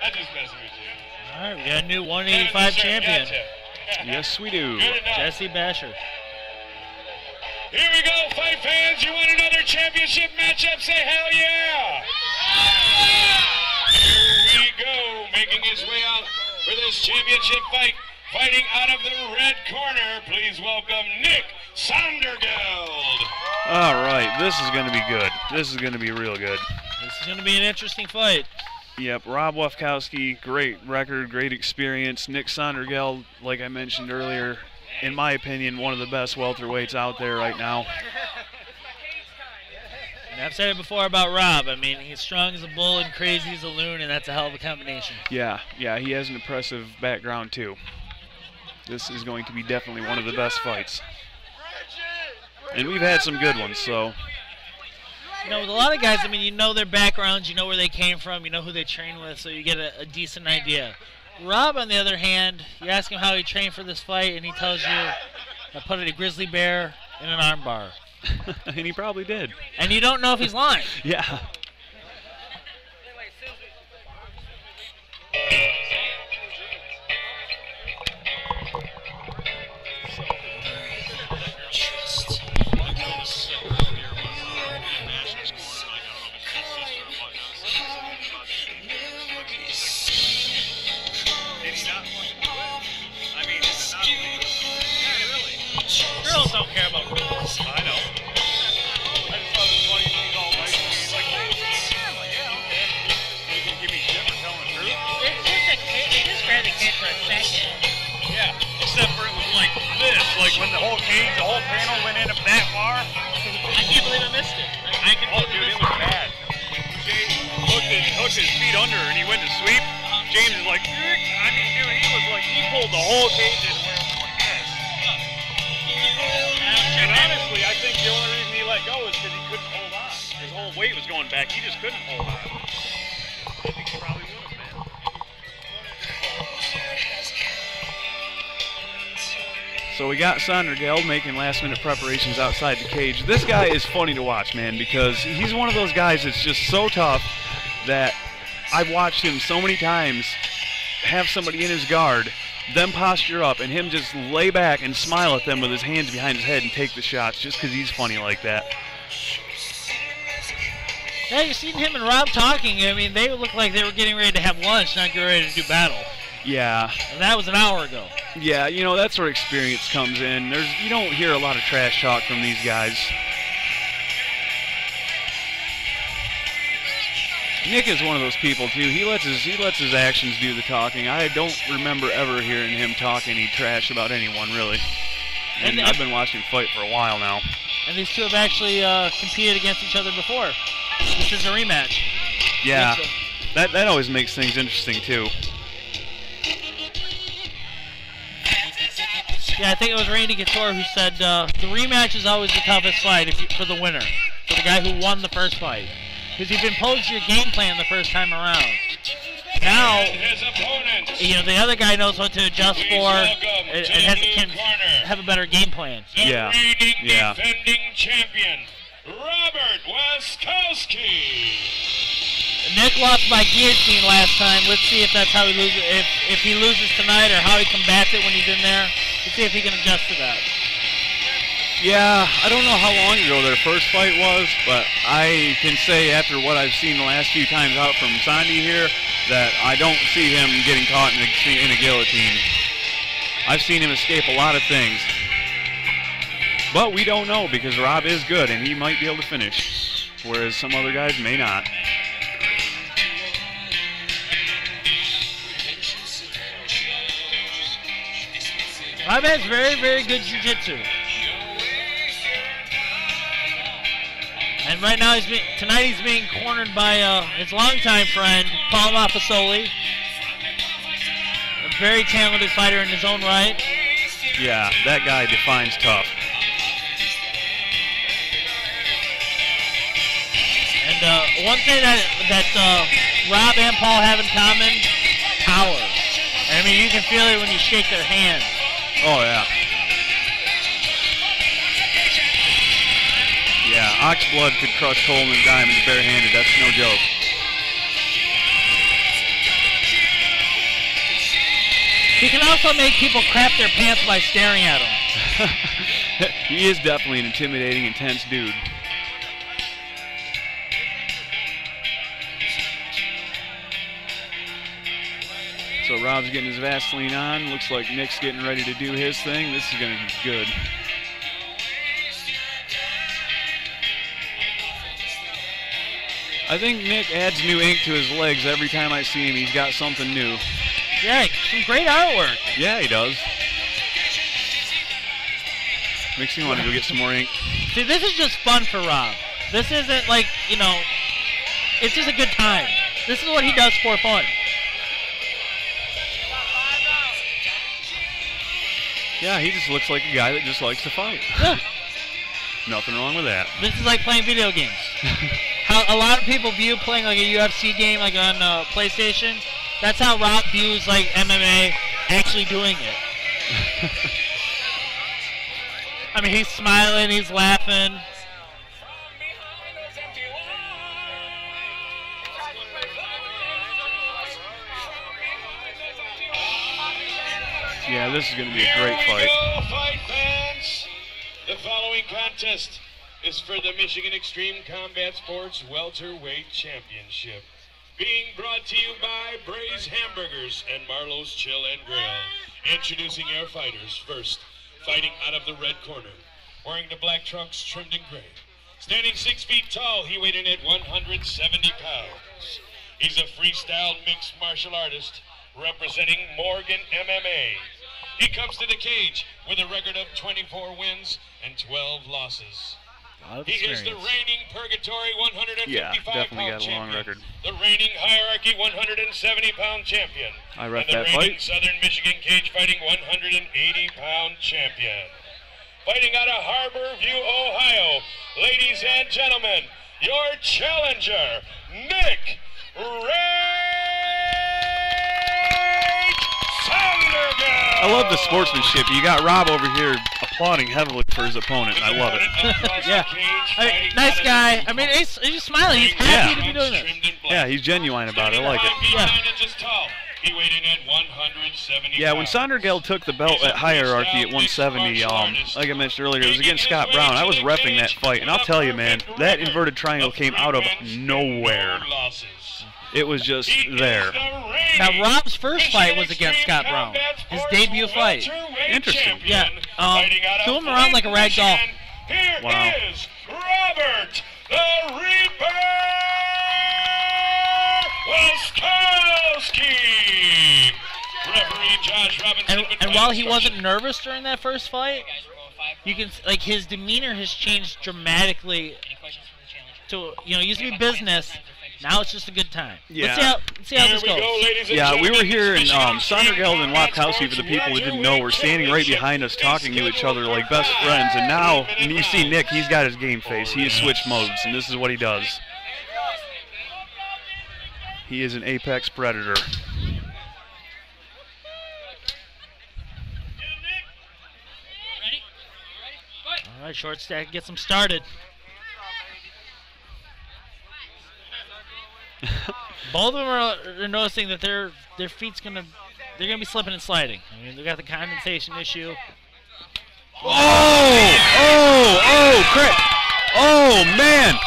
I'm just messing with you. All right, we got a new 185 champion. Gotcha. Yes, we do. Jesse Basher. Here we go, fight fans. You want another championship matchup? Say hell yeah! Here we go, making his way out for this championship fight. Fighting out of the red corner, please welcome Nick Sondergeld. All right, this is going to be good. This is going to be real good. This is going to be an interesting fight. Yep, Rob Wofskowski, great record, great experience. Nick Sondergeld, like I mentioned earlier, in my opinion, one of the best welterweights out there right now. And I've said it before about Rob. I mean, he's strong as a bull and crazy as a loon, and that's a hell of a combination. Yeah, he has an impressive background too. This is going to be definitely one of the best fights. And we've had some good ones, so. You know, with a lot of guys, I mean, you know their backgrounds, you know where they came from, you know who they train with, so you get a decent idea. Rob, on the other hand, you ask him how he trained for this fight, and he tells you, I put a grizzly bear in an arm bar. And he probably did. And you don't know if he's lying. Yeah. Girls don't care about rules. I know. I just thought it was funny. He's all nice. He's like, hey, I'm like, yeah, okay. You can give me shit for telling the truth? They just grabbed the kid for a second. Yeah, except for it was like this. Like when the whole panel went in that far. I can't believe I missed it. I can Oh, dude, it was bad. Jay hooked his feet under and he went to sweep. James is like, I mean, dude, he pulled the whole cage in where it was like this. And honestly, I think the only reason he let go is because he couldn't hold on. His whole weight was going back. He just couldn't hold on. I think he probably would have, man. So we got Sondergeld making last-minute preparations outside the cage. This guy is funny to watch, man, because he's one of those guys that's just so tough that I've watched him so many times have somebody in his guard, them posture up, and him just lay back and smile at them with his hands behind his head and take the shots just because he's funny like that. Yeah, you've seen him and Rob talking. I mean, they look like they were getting ready to have lunch, not getting ready to do battle. Yeah. And that was an hour ago. Yeah, you know, that's where experience comes in. You don't hear a lot of trash talk from these guys. Nick is one of those people too. He lets his actions do the talking. I don't remember ever hearing him talk any trash about anyone, really. And I've been watching him fight for a while now. And these two have actually competed against each other before. This is a rematch. Yeah, that always makes things interesting too. Yeah, I think it was Randy Couture who said the rematch is always the toughest fight for the winner, for the guy who won the first fight. Because you've imposed your game plan the first time around. Now, you know, the other guy knows what to adjust for and can have a better game plan. Yeah. Defending champion, Robert Wofskowski. Nick lost by guillotine last time. Let's see if that's how he loses. If he loses tonight, or how he combats it when he's in there. Let's see if he can adjust to that. Yeah, I don't know how long ago their first fight was, but I can say after what I've seen the last few times out from Sandy here, that I don't see him getting caught in a guillotine. I've seen him escape a lot of things. But we don't know, because Rob is good, and he might be able to finish, whereas some other guys may not. Rob has very, very good jiu-jitsu. And right now, tonight he's being cornered by his longtime friend, Paul Mafasoli. A very talented fighter in his own right. Yeah, that guy defines tough. And one thing that Rob and Paul have in common, power. I mean, you can feel it when you shake their hands. Oh, yeah. Yeah, Oxblood could crush Coleman Diamond barehanded. That's no joke. He can also make people crap their pants by staring at him. He is definitely an intimidating, intense dude. So Rob's getting his Vaseline on. Looks like Nick's getting ready to do his thing. This is going to be good. I think Nick adds new ink to his legs every time I see him. He's got something new. Yeah, some great artwork. Yeah, he does. Makes me want to go get some more ink. See, this is just fun for Rob. This isn't like, you know, it's just a good time. This is what he does for fun. Yeah, he just looks like a guy that just likes to fight. Yeah. Nothing wrong with that. This is like playing video games. How a lot of people view playing like a UFC game like on PlayStation. That's how Rob views like MMA actually doing it. I mean, he's smiling, he's laughing. Yeah, this is going to be a great fight. Here we go, fight fans. The following contest is for the Michigan Extreme Combat Sports Welterweight Championship. Being brought to you by Bray's Hamburgers and Marlowe's Chill and Grill. Introducing our fighters. First, fighting out of the red corner, wearing the black trunks trimmed in gray. Standing 6 feet tall, he weighed in at 170 pounds. He's a freestyle mixed martial artist representing Morgan MMA. He comes to the cage with a record of 24 wins and 12 losses. He is the reigning Purgatory 155-pound champion. Record. The reigning Hierarchy 170-pound champion. I ref and that the reigning fight. Southern Michigan Cage Fighting 180-pound champion. Fighting out of Harborview, Ohio, ladies and gentlemen, your challenger, Nick Sondergeld. I love the sportsmanship. You got Rob over here applauding heavily for his opponent. I love it. Yeah. I mean, nice guy. I mean, he's just smiling. He's happy to be doing this. Yeah, he's genuine about it. I like it. Yeah. He weighed in at 170 Yeah, when Sondergeld took the belt at Hierarchy at 170, like I mentioned earlier, it was against Scott Brown. I was reffing that fight, and I'll tell you, man, that inverted triangle came out of nowhere. It was just there. Now, Rob's first fight was against Scott Brown. His debut fight. Interesting. Yeah. Threw him around like a rag doll. Here Wow. is Robert the Reaper Wofskowski. Referee Josh Robinson. And while he wasn't nervous during that first fight, you can like his demeanor has changed dramatically. To used to be business. Now it's just a good time. Yeah. Let's see how this goes. Yeah, we were here in Sondergeld and Wofskowski, for the people who didn't know, were standing right behind us talking to each other like best friends. And now, when you see Nick, he's got his game face. He has switched modes, and this is what he does. He is an apex predator. All right, short stack gets them started. Both of them are noticing that their feet's they're gonna be slipping and sliding. I mean, they got the condensation issue. Crap! Oh man!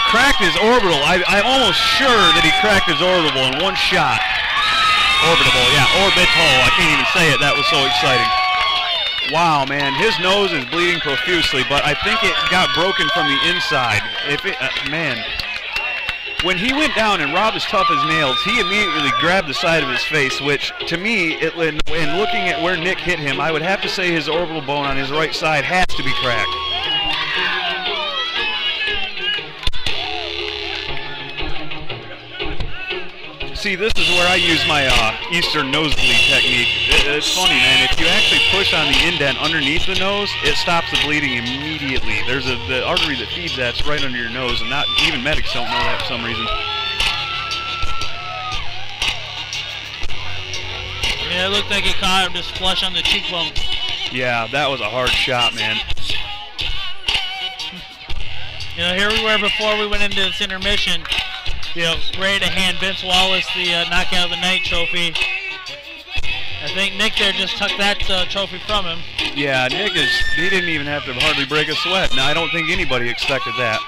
Cracked his orbital. I'm almost sure that he cracked his orbital in one shot. Orbital, yeah, orbital. I can't even say it. That was so exciting. Wow, man, his nose is bleeding profusely, but I think it got broken from the inside. Man, when he went down, and Rob is tough as nails, he immediately grabbed the side of his face, which, to me, in looking at where Nick hit him, I would have to say his orbital bone on his right side has to be cracked. See, this is where I use my Eastern nosebleed technique. It's funny, man. If you actually push on the indent underneath the nose, it stops the bleeding immediately. There's the artery that feeds that's right under your nose, and not even medics don't know that for some reason. Yeah, it looked like he caught him just flush on the cheekbone. Yeah, that was a hard shot, man. Here we were before we went into this intermission. ready to hand Vince Wallace the Knockout of the Night trophy. I think Nick there just took that trophy from him. Yeah, he didn't even have to hardly break a sweat. Now, I don't think anybody expected that,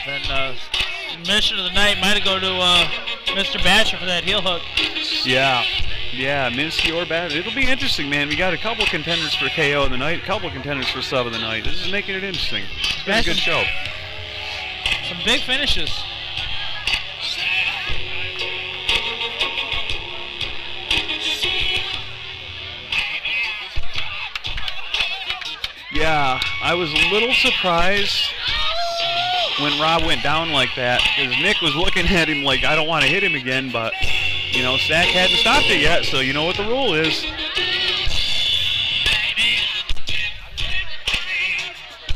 Then mission of the night might have go to Mr. Batcher for that heel hook. Yeah, Minsky or Batcher. It'll be interesting, man. We got a couple contenders for KO of the night, a couple contenders for sub of the night. This is making it interesting. It's been a good show. Some big finishes. Yeah, I was a little surprised when Rob went down like that, because Nick was looking at him like, I don't want to hit him again, but, Stack hadn't stopped it yet, so you know what the rule is.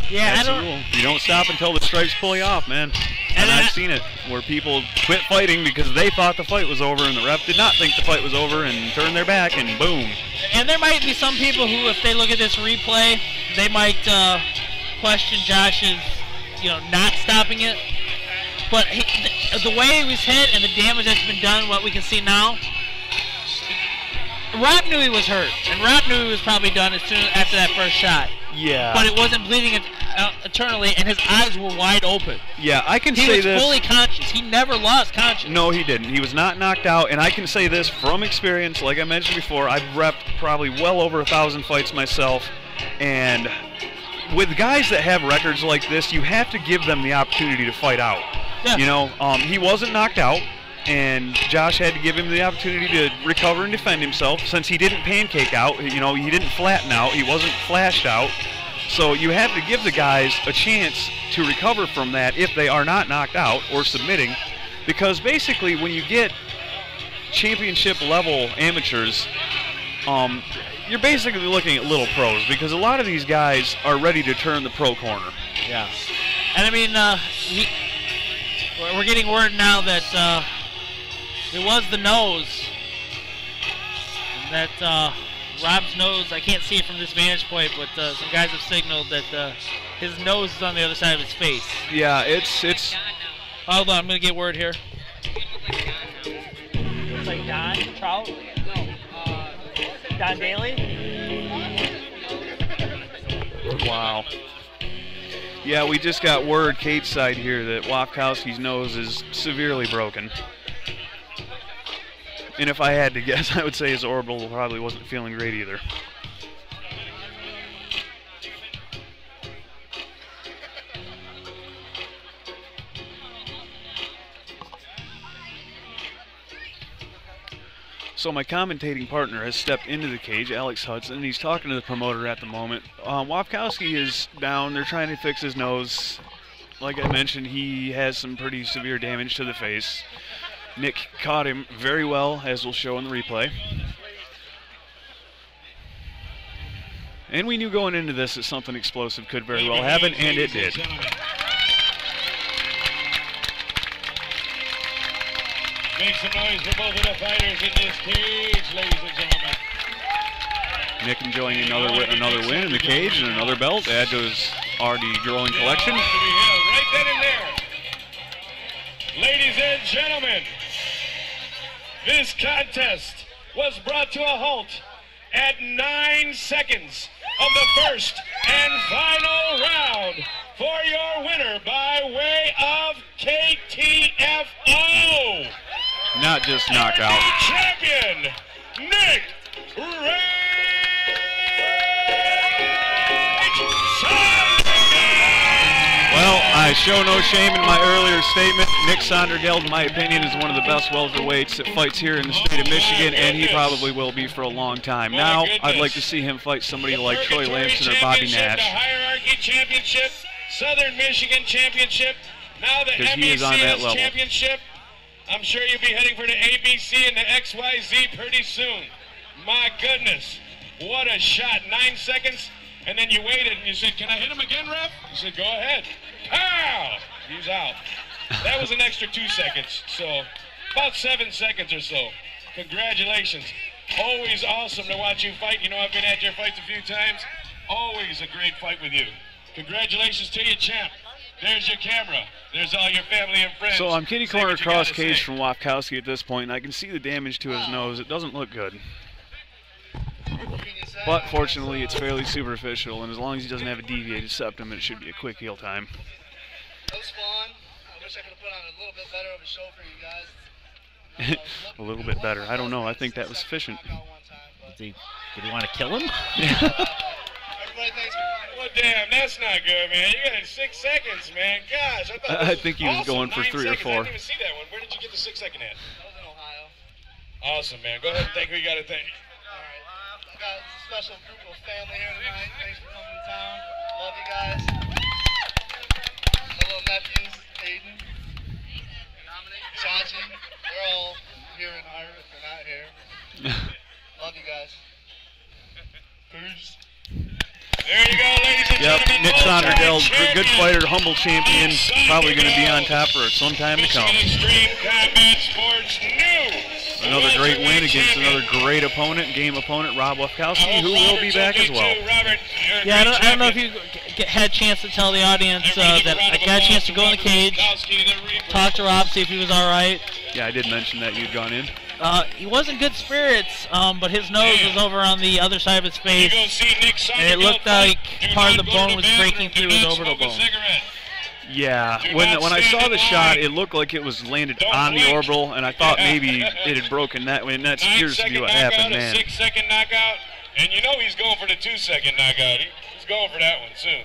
Yeah, That's the rule. You don't stop until the stripes pull you off, man. And I've seen it, where people quit fighting because they thought the fight was over and the ref did not think the fight was over and turned their back and boom. And there might be some people who, if they look at this replay, they might question Josh's, not stopping it. But the way he was hit and the damage that's been done, what we can see now, Rob knew he was hurt, and Rob knew he was probably done as soon after that first shot. Yeah. But it wasn't bleeding eternally, and his eyes were wide open. Yeah, I can say this. He was fully conscious. He never lost consciousness. No, he didn't. He was not knocked out, and I can say this from experience. Like I mentioned before, I've repped probably well over 1,000 fights myself, and with guys that have records like this, you have to give them the opportunity to fight out. Yeah. He wasn't knocked out, and Josh had to give him the opportunity to recover and defend himself. Since he didn't pancake out, he didn't flatten out, he wasn't flashed out. So you have to give the guys a chance to recover from that if they are not knocked out or submitting, because basically when you get championship level amateurs, you're basically looking at little pros, because a lot of these guys are ready to turn the pro corner. Yeah. And I mean, we're getting word now that it was the nose, and that Rob's nose, I can't see it from this vantage point, but some guys have signaled that his nose is on the other side of his face. Yeah, it's. Hold on, I'm going to get word here. Looks like Don Trout? No. Don Daly? Wow. Yeah, we just got word, Kate's side here, that Wofskowski's nose is severely broken. And if I had to guess, I would say his orbital probably wasn't feeling great either. So my commentating partner has stepped into the cage, Alex Hudson, and he's talking to the promoter at the moment. Wofskowski is down. They're trying to fix his nose. Like I mentioned, he has some pretty severe damage to the face. Nick caught him very well, as we'll show in the replay. And we knew going into this that something explosive could very well happen, and it did. Make some noise for both of the fighters in this cage, ladies and gentlemen. Nick enjoying another win in the cage and another belt to add to his already growing collection. Right then and there. Ladies and gentlemen, this contest was brought to a halt at 9 seconds of the first and final round for your winner by way of KTFO. Not just knockout. Champion, Nick Rage. Well, I show no shame in my earlier statement. Nick Sondergeld, in my opinion, is one of the best welterweights that fights here in the state of Michigan, and he probably will be for a long time. Now, I'd like to see him fight somebody like Troy Lamson or Bobby Nash. The Hierarchy Championship, Southern Michigan Championship, now the MECS Championship. I'm sure you'll be heading for the ABC and the XYZ pretty soon. My goodness, what a shot, 9 seconds, and then you waited and you said, can I hit him again, ref? You said, go ahead. Pow! He's out. That was an extra 2 seconds, so about 7 seconds or so. Congratulations. Always awesome to watch you fight. You know, I've been at your fights a few times. Always a great fight with you. Congratulations to you, champ. There's your camera. There's all your family and friends. So I'm kitty corner cross cage from Wofskowski at this point, and I can see the damage to his nose. It doesn't look good. But fortunately, it's fairly superficial, and as long as he doesn't have a deviated septum, it should be a quick heal time. That was fun. I wish I could have put on a little bit better of a show for you guys. A little bit better. I don't know. I think that was sufficient. Did he want to kill him? Everybody, thanks for coming. Well, damn, that's not good, man. You got 6 seconds, man. Gosh, I thought I think he was going for 3 or 4. I didn't even see that one. Where did you get the 6-second at? That was in Ohio. Awesome, man. Go ahead and thank who you got to thank. All right. I got a special group of family here tonight. Thanks for coming to town. Love you guys. My little nephews, Aiden, Chachi. They're all here in heart if they're not here. Love you guys. Peace. There you go, ladies and Yep, gentlemen. Nick Sondergeld, good fighter, humble champion, probably going to be on top for some time to come. Extreme Combat Sports new. Another great win against another great opponent, game opponent, Rob Wofskowski, who will be back as well. Yeah, I don't know if you had a chance to tell the audience that I got a chance to go in the cage, talk to Rob, see if he was all right. Yeah, I did mention that you'd gone in. He was in good spirits, but his nose was over on the other side of his face, and it looked like part of the bone was breaking through his orbital bone. Yeah, when I saw the shot, it looked like it was landed on the orbital, and I thought maybe it had broken that way, and that appears to be what happened, man. 6-second knockout, and you know he's going for the 2-second knockout. He's going for that one soon.